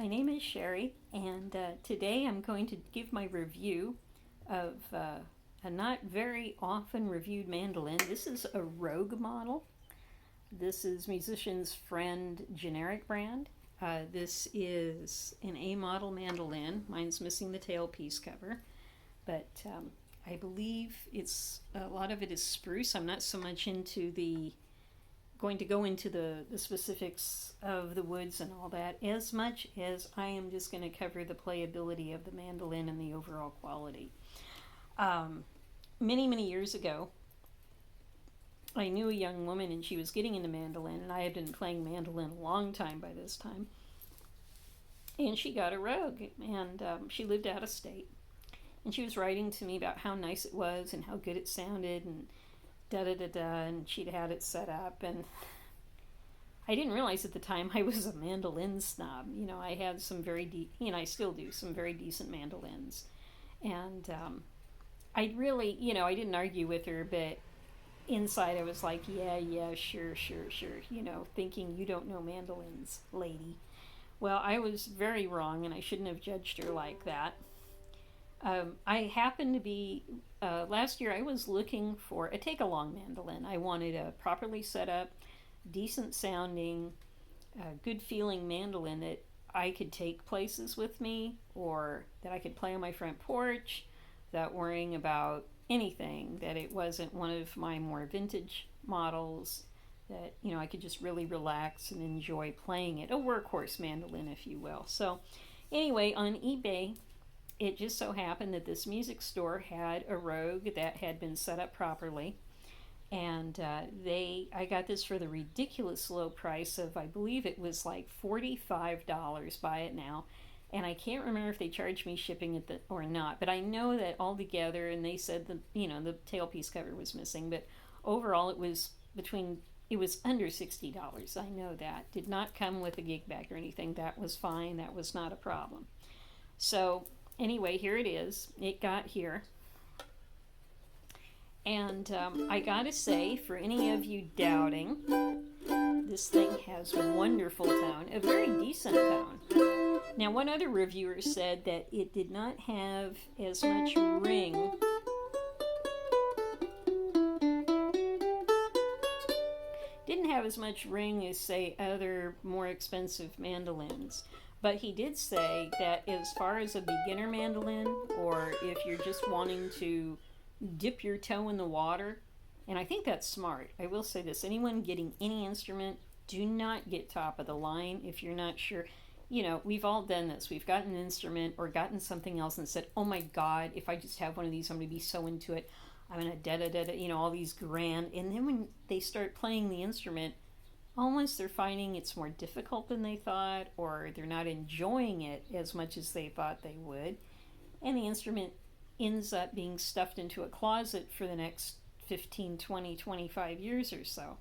My name is Sherry, and today I'm going to give my review of a not very often reviewed mandolin. This is a Rogue model. This is Musician's Friend generic brand. This is an A model mandolin. Mine's missing the tailpiece cover, but I believe a lot of it is spruce. I'm not so much into going to go into the specifics of the woods and all that as much as I am just going to cover the playability of the mandolin and the overall quality. Many years ago, I knew a young woman and she was getting into mandolin, and I had been playing mandolin a long time by this time. And she got a Rogue, and she lived out of state. And she was writing to me about how nice it was and how good it sounded and and she'd had it set up, and I didn't realize at the time I was a mandolin snob. I had some I still do some very decent mandolins, and I really, I didn't argue with her, but inside I was like, yeah, sure, thinking you don't know mandolins, lady. Well, I was very wrong, and I shouldn't have judged her like that. I happened to be, last year I was looking for a take-along mandolin. I wanted a properly set up, decent sounding, good feeling mandolin that I could take places with me, or that I could play on my front porch without worrying about anything, that it wasn't one of my more vintage models, that I could just really relax and enjoy playing it. A workhorse mandolin, if you will. So anyway, on eBay, it just so happened that this music store had a Rogue that had been set up properly, and I got this for the ridiculous low price of, I believe it was like $45. Buy it now, and I can't remember if they charged me shipping or not, but I know that altogether, and they said the tailpiece cover was missing, but overall it was under $60. I know that. Did not come with a gig bag or anything. That was fine. That was not a problem. So anyway, here it is. It got here. And I gotta say, for any of you doubting, this thing has wonderful tone, a very decent tone. Now, one other reviewer said that it did not have as much ring. Didn't have as much ring as, say, other more expensive mandolins. But he did say that as far as a beginner mandolin, or if you're just wanting to dip your toe in the water, and I think that's smart. I will say this, anyone getting any instrument, do not get top of the line if you're not sure. We've all done this. We've gotten an instrument or gotten something else and said, oh my God, if I just have one of these, I'm going to be so into it. I'm going to all these grand. And then when they start playing the instrument, almost they're finding it's more difficult than they thought, or they're not enjoying it as much as they thought they would, and the instrument ends up being stuffed into a closet for the next 15, 20, 25 years or so.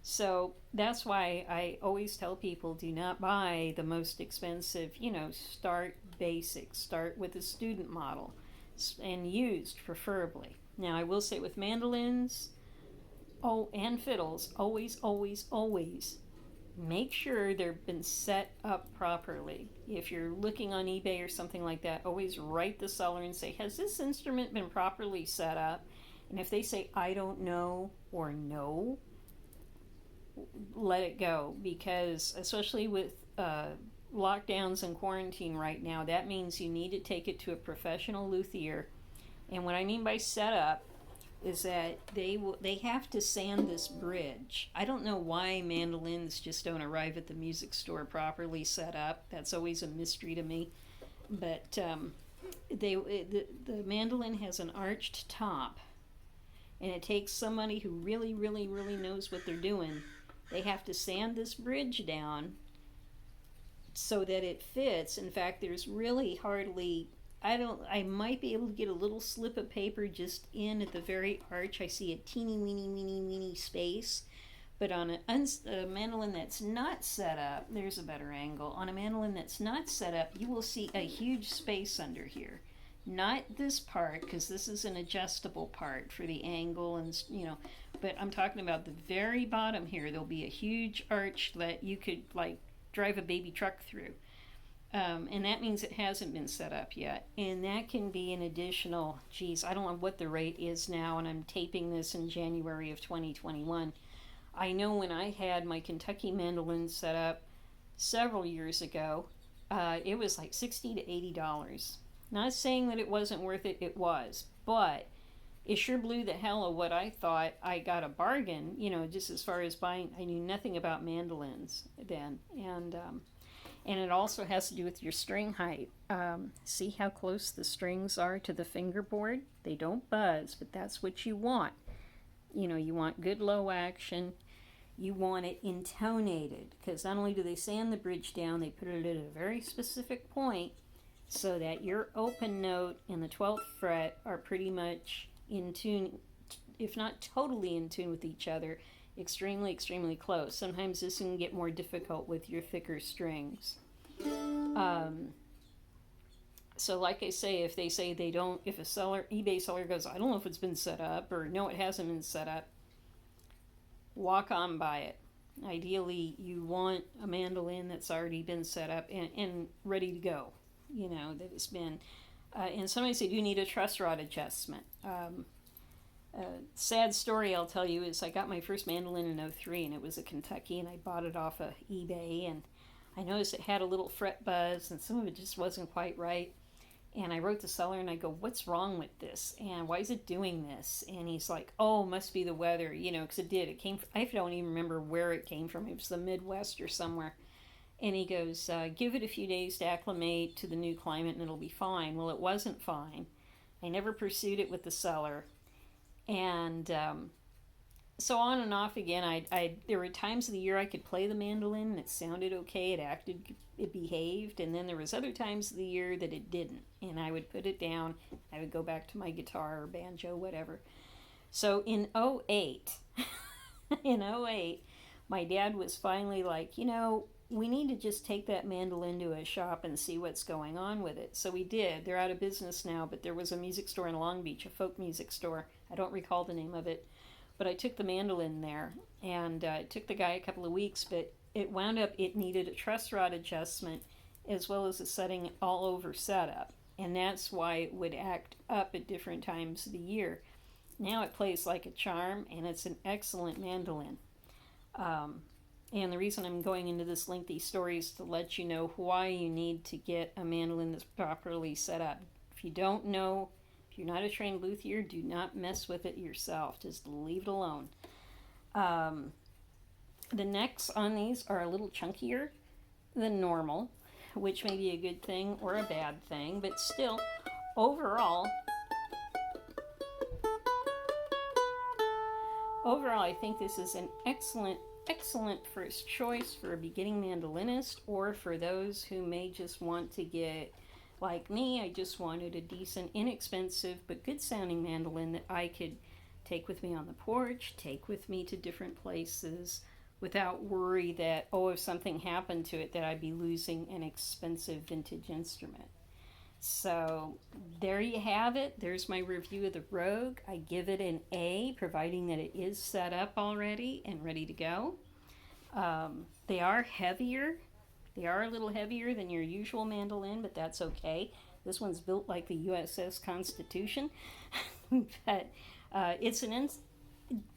So that's why I always tell people, do not buy the most expensive, start basic, start with a student model, and used preferably. Now I will say with mandolins, and fiddles, always make sure they've been set up properly. If you're looking on eBay or something like that, always write the seller and say, has this instrument been properly set up? And if they say, I don't know, or no, let it go, because especially with lockdowns and quarantine right now, that means you need to take it to a professional luthier. And what I mean by set up is that they have to sand this bridge. I don't know why mandolins just don't arrive at the music store properly set up. That's always a mystery to me. But the mandolin has an arched top, and it takes somebody who really knows what they're doing. They have to sand this bridge down so that it fits. In fact, there's really hardly, I might be able to get a little slip of paper just in at the very arch. I see a teeny weeny space. But on a mandolin that's not set up, there's a better angle. On a mandolin that's not set up, you will see a huge space under here. Not this part, because this is an adjustable part for the angle, and but I'm talking about the very bottom here. There'll be a huge arch that you could like drive a baby truck through. And that means it hasn't been set up yet. And that can be an additional, geez, I don't know what the rate is now, and I'm taping this in January of 2021. I know when I had my Kentucky mandolin set up several years ago, it was like $60 to $80. Not saying that it wasn't worth it, it was. But it sure blew the hell of what I thought. I got a bargain, just as far as buying. I knew nothing about mandolins then. And it also has to do with your string height. See how close the strings are to the fingerboard? They don't buzz, but that's what you want. You want good low action. You want it intonated, because not only do they sand the bridge down, they put it at a very specific point so that your open note and the 12th fret are pretty much in tune, if not totally in tune with each other, extremely, extremely close. Sometimes this can get more difficult with your thicker strings. So like I say, if they say they don't, if a eBay seller goes, I don't know if it's been set up, or no, it hasn't been set up, walk on by it. Ideally, you want a mandolin that's already been set up and ready to go, that it's been, and sometimes they do need a truss rod adjustment. Sad story I'll tell you is I got my first mandolin in '03, and it was a Kentucky, and I bought it off of eBay, and I noticed it had a little fret buzz, and some of it just wasn't quite right. And I wrote the seller, and I go, what's wrong with this? And why is it doing this? And he's like, oh, must be the weather, because it did. It came from, I don't even remember where it came from. It was the Midwest or somewhere. And he goes, give it a few days to acclimate to the new climate, and it'll be fine. Well, it wasn't fine. I never pursued it with the seller. And so on and off again. There were times of the year I could play the mandolin, and it sounded okay. It behaved. And then there was other times of the year that it didn't. And I would put it down. I would go back to my guitar or banjo, whatever. So in '08, my dad was finally like, we need to just take that mandolin to a shop and see what's going on with it. So we did. They're out of business now, but there was a music store in Long Beach, a folk music store. I don't recall the name of it. But I took the mandolin there, and it took the guy a couple of weeks, but it wound up, it needed a truss rod adjustment as well as a setting all over setup. And that's why it would act up at different times of the year. Now it plays like a charm, and it's an excellent mandolin. And the reason I'm going into this lengthy story is to let you know why you need to get a mandolin that's properly set up. If you don't know, if you're not a trained luthier, do not mess with it yourself. Just leave it alone. The necks on these are a little chunkier than normal, which may be a good thing or a bad thing, but still, overall, I think this is an excellent first choice for a beginning mandolinist, or for those who may just want to get, like me, I just wanted a decent, inexpensive, but good sounding mandolin that I could take with me on the porch, take with me to different places, without worry that, if something happened to it, that I'd be losing an expensive vintage instrument. So there you have it. There's my review of the Rogue. I give it an A, providing that it is set up already and ready to go. They are heavier. They are a little heavier than your usual mandolin, but that's okay. This one's built like the USS Constitution. But it's an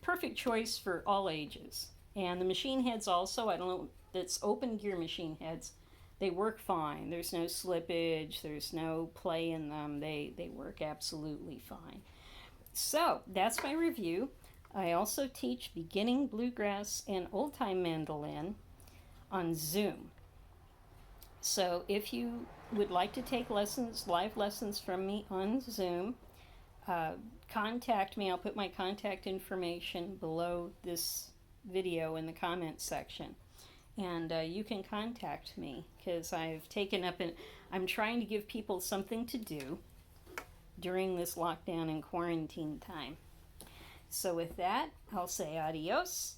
perfect choice for all ages. And the machine heads also, I don't know, that's open gear machine heads. They work fine. There's no slippage. There's no play in them. They work absolutely fine. So that's my review. I also teach beginning bluegrass and old-time mandolin on Zoom. So if you would like to take lessons, live lessons from me on Zoom, contact me. I'll put my contact information below this video in the comments section. And you can contact me, because I've taken up I'm trying to give people something to do during this lockdown and quarantine time. So with that, I'll say adios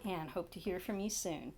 and hope to hear from you soon.